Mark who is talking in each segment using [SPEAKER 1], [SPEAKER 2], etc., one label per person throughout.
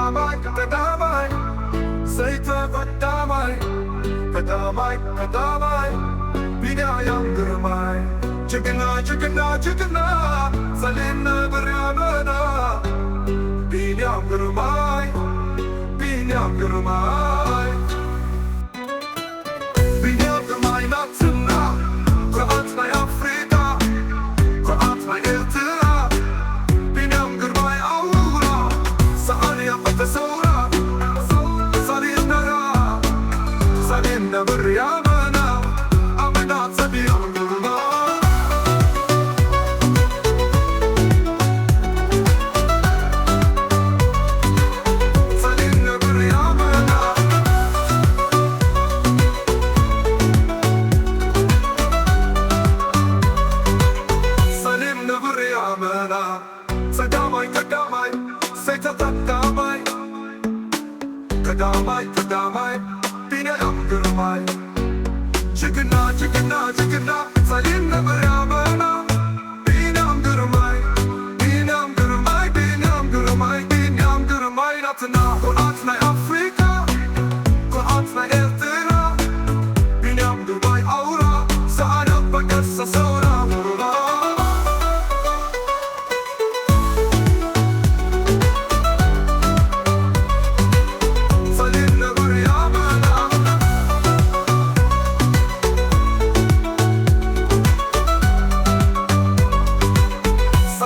[SPEAKER 1] ቀዳማይ ሰይተ ቀዳማይ ቢንያም ግርማይ ጀግና ሰሌነ ብርያመና ቢንያም ግርማይ ቢንያም ግርማይ ናትና ኩርዓት ናይ አፍሪካ ኩርዓት ናይ ኤርትራ ቢንያም ግርማይ አውራ ሰዓንያ ተሰውራ ሰሌነ ብርያመና አመናት ቢንያም ግርማይ ሰሌነ ብርያመና ቀዳማይ ሰይተ ቀዳማይ ቢንያም ግርማይ ጀግና ሰሌነ ብርያመና ቢንያም ግርማይ ናትና ኩርዓት ናይ አፍሪካ ኩርዓት ናይ ኤርትራ ቢንያም ግርማይ አውራ ሰዓነ ተሰውራ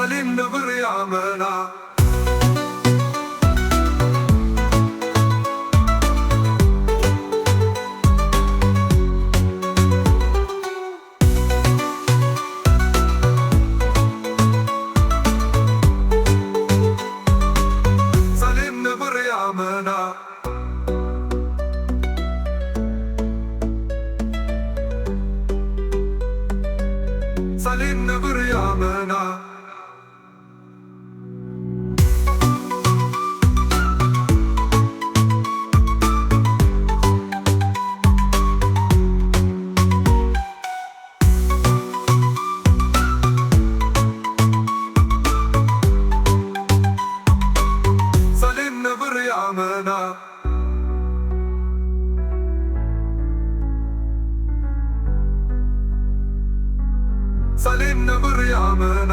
[SPEAKER 1] ሰሌነ ብርያመና ሰሌነ ብርያመና ሰሌነ ብርያመና